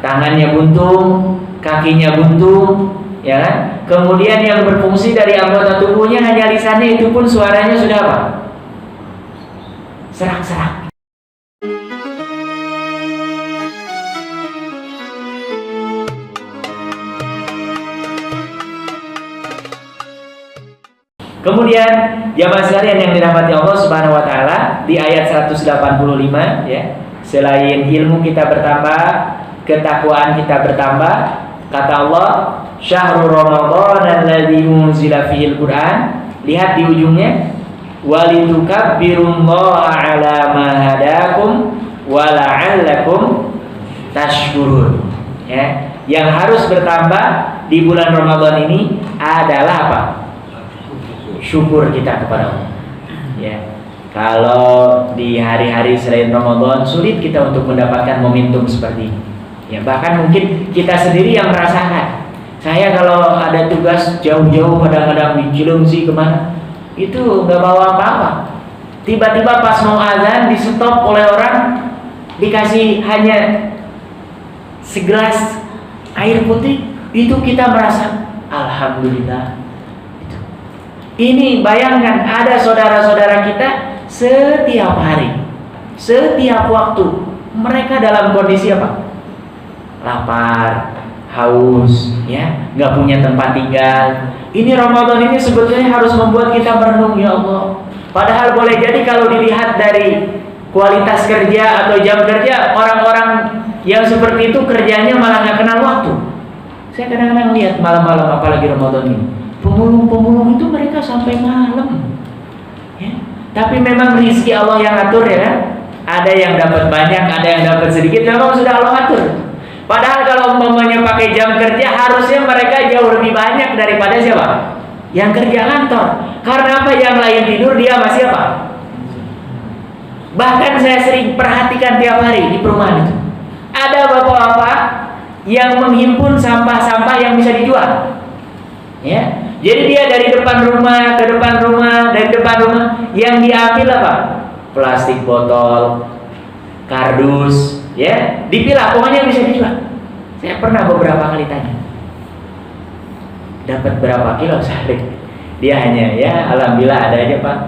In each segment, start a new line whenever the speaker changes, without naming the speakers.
tangannya buntung, kakinya buntung, ya kan? Kemudian yang berfungsi dari anggota tubuhnya hanya lisannya, itu pun suaranya sudah apa? Serak-serak. Kemudian jamaah sekalian yang dirahmati Allah Subhanahu wa taala, di ayat 185 ya, selain ilmu kita bertambah, ketakwaan kita bertambah, kata Allah, syahrul ramadhan alladzi unzila fihil Qur'an. Lihat di ujungnya, walitukabbirullaha ala ma hadakum wa la'allakum tashkurun. Ya, yang harus bertambah di bulan Ramadan ini adalah apa? Syukur kita kepada Allah. Ya. Kalau di hari-hari selain Ramadan sulit kita untuk mendapatkan momentum seperti ini. Ya, bahkan mungkin kita sendiri yang merasakan. Saya kalau ada tugas jauh-jauh, kadang-kadang di Cilengsi kemana, itu nggak bawa apa-apa. Tiba-tiba pas mau azan di stop oleh orang, dikasih hanya segelas air putih, itu kita merasa alhamdulillah. Ini bayangkan, ada saudara-saudara kita setiap hari, setiap waktu mereka dalam kondisi apa? Lapar, haus, ya, nggak punya tempat tinggal. Ini Ramadan ini sebetulnya harus membuat kita merenung, ya Allah. Padahal boleh jadi kalau dilihat dari kualitas kerja atau jam kerja, orang-orang yang seperti itu kerjanya malah nggak kenal waktu. Saya kadang-kadang lihat malam-malam, apalagi Ramadan ini, pemulung-pemulung itu mereka sampai malam, ya. Tapi memang rezeki Allah yang atur, ya kan? Ada yang dapat banyak, ada yang dapat sedikit, memang sudah Allah atur. Padahal kalau umpamanya pakai jam kerja, harusnya mereka jauh lebih banyak daripada siapa? Yang kerja kantor. Karena apa? Yang lain tidur, dia masih apa? Bahkan saya sering perhatikan tiap hari di perumahan itu, ada bapak-bapak yang menghimpun sampah-sampah yang bisa dijual, ya. Jadi dia dari depan rumah ke depan rumah, dari depan rumah, yang diambil apa? Plastik botol, kardus, ya, dipilah, pokoknya bisa dijual. Saya pernah beberapa kali tanya, dapat berapa kilo sehari? Dia hanya, ya, alhamdulillah ada aja Pak.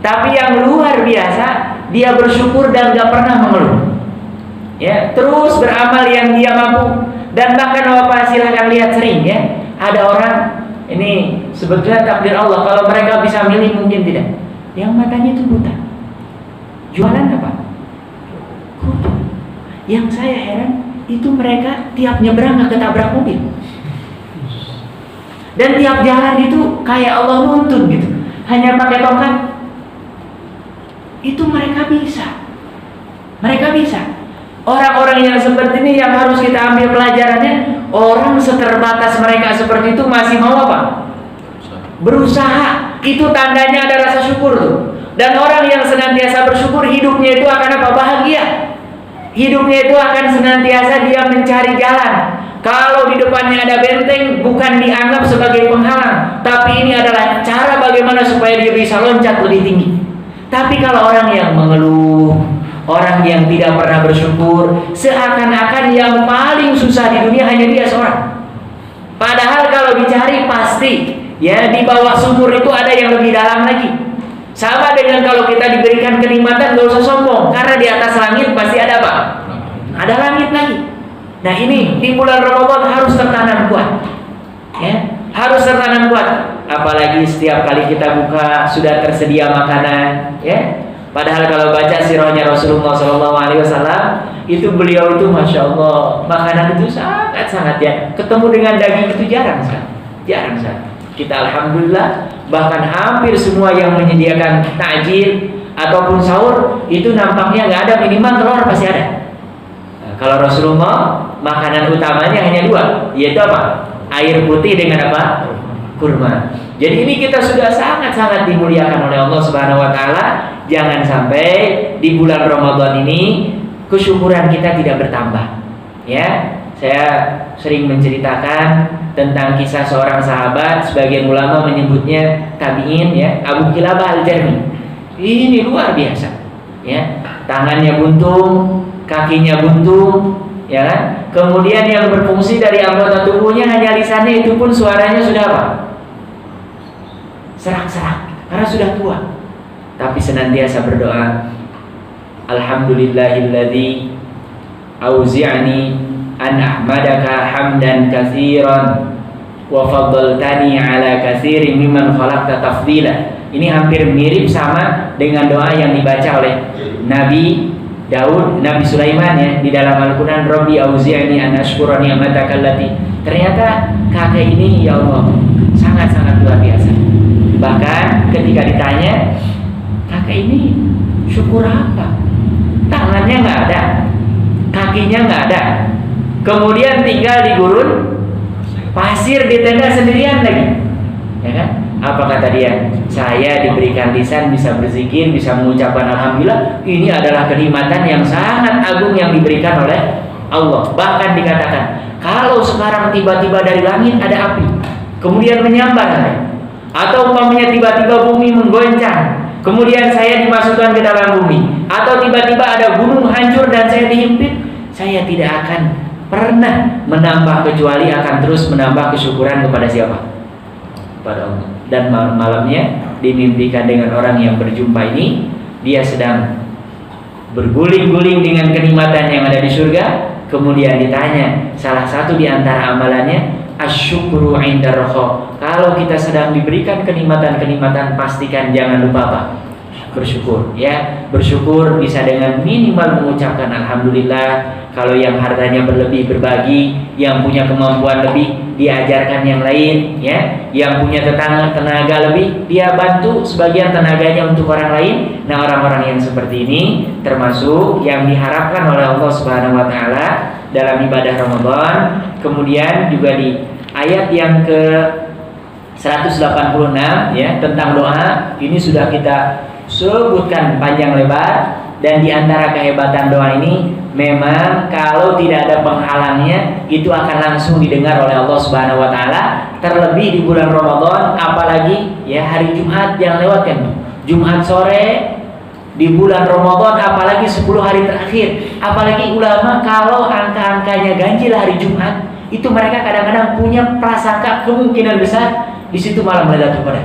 Tapi yang luar biasa, dia bersyukur dan gak pernah mengeluh, ya, terus beramal yang dia mampu. Dan bahkan Bapak silahkan lihat sering, ya, ada orang, ini sebetulnya takdir Allah, kalau mereka bisa milih mungkin tidak, yang matanya itu buta, jualan apa? Kerudung. Yang saya heran, itu mereka tiap nyebrang gak ketabrak mobil, dan tiap jalan itu kayak Allah nuntun gitu, hanya pakai tongkat. Itu mereka bisa. Mereka bisa. Orang-orang yang seperti ini yang harus kita ambil pelajarannya. Orang seterbatas mereka seperti itu masih mau apa? Berusaha. Itu tandanya ada rasa syukur tuh. Dan orang yang senantiasa bersyukur, hidupnya itu akan apa? Bahagia. Hidupnya itu akan senantiasa dia mencari jalan. Kalau di depannya ada benteng, bukan dianggap sebagai penghalang, tapi ini adalah cara bagaimana supaya dia bisa loncat lebih tinggi. Tapi kalau orang yang mengeluh, orang yang tidak pernah bersyukur, seakan-akan yang paling susah di dunia hanya dia seorang. Padahal kalau dicari pasti, ya, di bawah sumur itu ada yang lebih dalam lagi. Sama dengan kalau kita diberikan kenikmatan, gak usah sombong, karena di atas langit pasti ada apa? Ada langit lagi. Nah ini di bulan Ramadan harus tertanam kuat, ya, harus tertanam kuat. Apalagi setiap kali kita buka sudah tersedia makanan, ya. Padahal kalau baca sirahnya Rasulullah SAW, itu beliau itu masya Allah, makanan itu sangat-sangat, ya, ketemu dengan daging itu jarang sekali, jarang sekali. Kita alhamdulillah, bahkan hampir semua yang menyediakan takjil ataupun sahur itu nampaknya nggak ada, minimal telur pasti ada. Nah, kalau Rasulullah makanan utamanya hanya dua, yaitu apa? Air putih dengan apa? Kurma. Jadi ini kita sudah sangat-sangat dimuliakan oleh Allah Subhanahu wa taala. Jangan sampai di bulan Ramadan ini kesyukuran kita tidak bertambah. Ya, saya sering menceritakan tentang kisah seorang sahabat, sebagian ulama menyebutnya tabi'in, ya, Abu Kilabah Al-Jarmi. Ini luar biasa, ya. Tangannya buntung, kakinya buntung, ya kan? Kemudian yang berfungsi dari anggota tubuhnya hanya lisannya, itu pun suaranya sudah apa? Serak-serak, karena sudah tua. Tapi senantiasa berdoa, Alhamdulillahilladzi auzi'ani an ahmadaka hamdan katsiran wa faddaltani ala katsirin mimman khalaqta tafdila. Ini hampir mirip sama dengan doa yang dibaca oleh Nabi Daud, Nabi Sulaiman ya, di dalam Al-Quran, Rabbi auzi'ni an ashkura ni'mataka allati. Ternyata kakek ini ya Allah sangat-sangat luar biasa. Bahkan ketika ditanya, kakek ini syukur apa? Tangannya nggak ada, kakinya nggak ada, kemudian tinggal di gurun pasir, di tenda sendirian lagi, ya kan? Apa kata dia? Saya diberikan lisan, bisa berzikir, bisa mengucapkan alhamdulillah. Ini adalah kenikmatan yang sangat agung yang diberikan oleh Allah. Bahkan dikatakan, kalau sekarang tiba-tiba dari langit ada api, kemudian menyambar, atau umpamanya tiba-tiba bumi menggoncang, kemudian saya dimasukkan ke dalam bumi, atau tiba-tiba ada gunung hancur dan saya dihimpit, saya tidak akan pernah menambah, kecuali akan terus menambah kesyukuran kepada siapa? Pada Allah. Dan malamnya dimimpikan dengan orang yang berjumpa ini, dia sedang berguling-guling dengan kenikmatan yang ada di surga. Kemudian ditanya, salah satu di antara amalannya asyukru inda raha. Kalau kita sedang diberikan kenikmatan-kenikmatan, pastikan jangan lupa apa? Bersyukur, ya. Bersyukur bisa dengan minimal mengucapkan alhamdulillah. Kalau yang hartanya berlebih, berbagi. Yang punya kemampuan lebih, diajarkan yang lain, ya. Yang punya tenaga lebih, dia bantu sebagian tenaganya untuk orang lain. Nah, orang-orang yang seperti ini termasuk yang diharapkan oleh Allah Subhanahu wa taala dalam ibadah Ramadan. Kemudian juga di ayat yang ke 186 ya, tentang doa, ini sudah kita sebutkan panjang lebar. Dan di antara kehebatan doa ini, memang kalau tidak ada penghalangnya, itu akan langsung didengar oleh Allah Subhanahu wa taala. Terlebih di bulan Ramadan, apalagi ya hari Jumat yang lewat kan, Jumat sore di bulan Ramadan, apalagi 10 hari terakhir. Apalagi ulama kalau angka-angkanya ganjil hari Jumat, itu mereka kadang-kadang punya prasangka kemungkinan besar di situ malam Lailatul Qadar.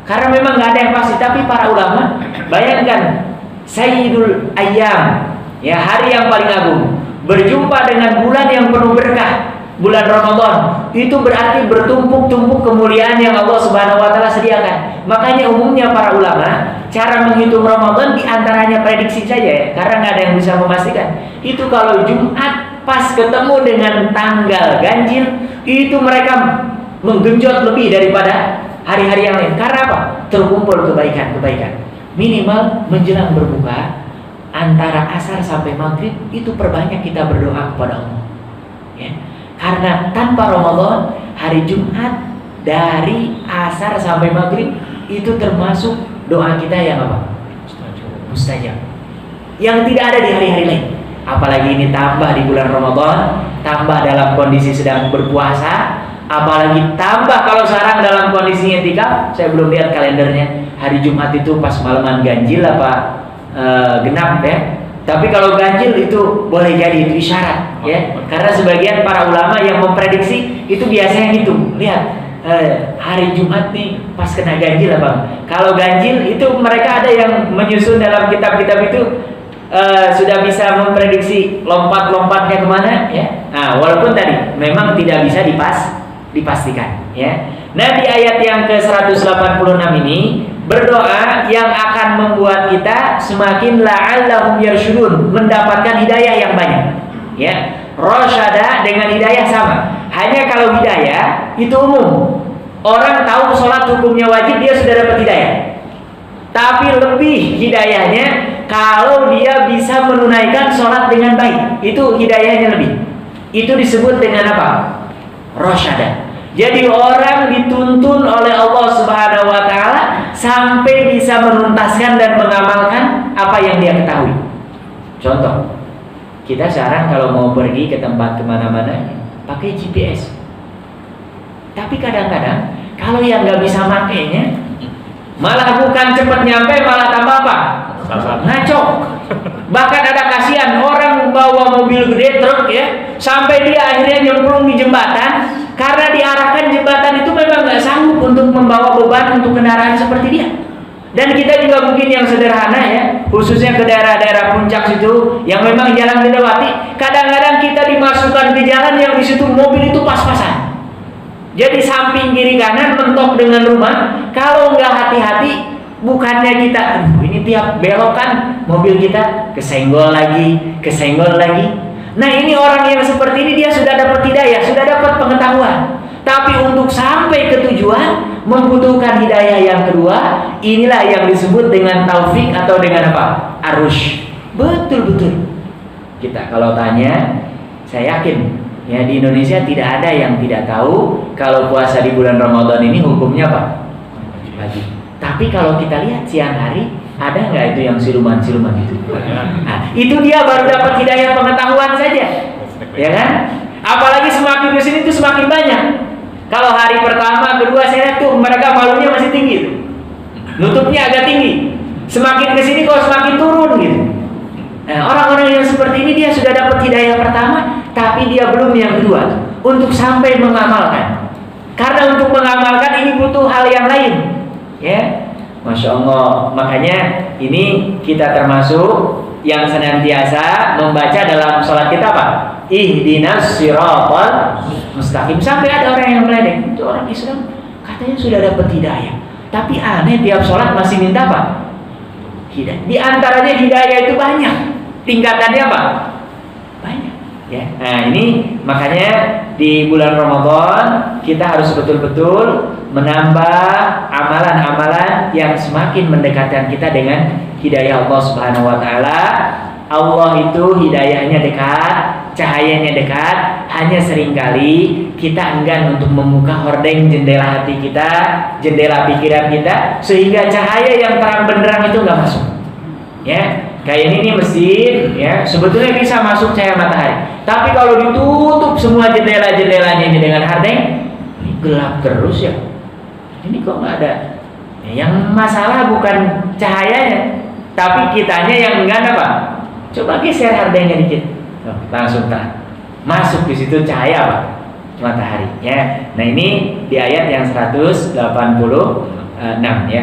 Karena memang nggak ada yang pasti, tapi para ulama bayangkan Sayyidul Ayyam, ya, hari yang paling agung, berjumpa dengan bulan yang penuh berkah, bulan Ramadan, itu berarti bertumpuk-tumpuk kemuliaan yang Allah Subhanahu wa taala sediakan. Makanya umumnya para ulama cara menghitung Ramadan diantaranya prediksi saja ya, karena nggak ada yang bisa memastikan. Itu kalau Jumat pas ketemu dengan tanggal ganjil, itu mereka menggenjot lebih daripada hari-hari yang lain. Karena apa? Terkumpul kebaikan-kebaikan. Minimal menjelang berbuka antara asar sampai maghrib, itu perbanyak kita berdoa kepada Allah, ya. Karena tanpa Ramadan, hari Jumat dari asar sampai maghrib itu termasuk doa kita yang apa? Mustajab. Yang tidak ada di hari-hari lain. Apalagi ini tambah di bulan Ramadan, tambah dalam kondisi sedang berpuasa, apalagi tambah kalau sekarang dalam kondisi i'tikaf. Saya belum lihat kalendernya. Hari Jumat itu pas malaman ganjil apa genap ya. Tapi kalau ganjil itu boleh jadi itu isyarat ya. Karena sebagian para ulama yang memprediksi itu biasanya gitu. Lihat hari Jumat nih pas kena ganjil apa. Kalau ganjil itu mereka ada yang menyusun dalam kitab-kitab itu sudah bisa memprediksi lompat-lompatnya kemana ya. Nah, walaupun tadi memang tidak bisa dipastikan ya. Nah, di ayat yang ke 186 ini berdoa yang akan membuat kita semakin la'allahum yarsyudun, mendapatkan hidayah yang banyak ya. Rasyada dengan hidayah sama. Hanya kalau hidayah itu umum, orang tahu sholat hukumnya wajib, dia sudah dapat hidayah. Tapi lebih hidayahnya kalau dia bisa menunaikan sholat dengan baik, itu hidayahnya lebih. Itu disebut dengan apa? Rasyada. Jadi orang dituntun oleh Allah Subhanahu wa taala sampai bisa menuntaskan dan mengamalkan apa yang dia ketahui. Contoh, kita sekarang kalau mau pergi ke tempat kemana-mana pakai GPS. Tapi kadang-kadang kalau yang nggak bisa makainya, malah bukan cepat nyampe, malah tambah apa? Ngaco. Bahkan ada kasihan orang bawa mobil gede, truk ya, sampai dia akhirnya nyemplung di jembatan karena diarahkan jembatan itu memang nggak sanggup untuk membawa beban untuk kendaraan seperti dia. Dan kita juga mungkin yang sederhana ya, khususnya ke daerah-daerah puncak situ yang memang jarang dilewati, kadang-kadang kita dimasukkan ke jalan yang di situ mobil itu pas-pasan. Jadi samping kiri kanan mentok dengan rumah. Kalau nggak hati-hati, bukannya kita, ini tiap belokan mobil kita kesenggol lagi. Nah ini orang yang seperti ini dia sudah dapat hidayah, sudah dapat pengetahuan. Tapi untuk sampai ke tujuan membutuhkan hidayah yang kedua. Inilah yang disebut dengan taufik atau dengan apa? Arush. Betul-betul. Kita kalau tanya, saya yakin ya di Indonesia tidak ada yang tidak tahu kalau puasa di bulan Ramadan ini hukumnya apa? Wajib. Tapi kalau kita lihat siang hari, ada nggak itu yang siluman-siluman itu? Nah, itu dia baru dapat hidayah pengetahuan saja, ya kan? Apalagi semakin di sini tuh semakin banyak. Kalau hari pertama, kedua saya lihat tuh mereka malunya masih tinggi tuh. Nutupnya agak tinggi. Semakin ke sini kok semakin turun gitu. Nah, orang-orang yang seperti ini dia sudah dapat hidayah pertama, tapi dia belum yang kedua untuk sampai mengamalkan. Karena untuk mengamalkan ini butuh hal yang lain. Ya. Masya Allah. Makanya ini kita termasuk yang senantiasa membaca dalam sholat kita apa? Ihdinas siratal mustaqim. Sampai ada orang yang meledek, itu orang Islam katanya sudah dapat hidayah, tapi aneh tiap sholat masih minta apa? Hidayah. Di antaranya hidayah itu banyak, tingkatannya apa? Banyak. Ya. Nah ini makanya di bulan Ramadan kita harus betul-betul menambah amalan-amalan yang semakin mendekatkan kita dengan hidayah Allah Subhanahu wa taala. Allah itu hidayahnya dekat, cahayanya dekat, hanya seringkali kita enggan untuk membuka hordeng jendela hati kita, jendela pikiran kita, sehingga cahaya yang terang benderang itu nggak masuk. Ya, kayak ini nih mesin, ya sebetulnya bisa masuk cahaya matahari. Tapi kalau ditutup semua jendela-jendelanya ini dengan hordeng, ini gelap terus ya. Ini kok nggak ada. Ya, yang masalah bukan cahayanya, tapi kitanya yang enggan apa? Coba geser hordengnya dikit, langsung terang. Masuk di situ cahaya apa? Matahari. Ya. Nah ini di ayat yang 186 ya.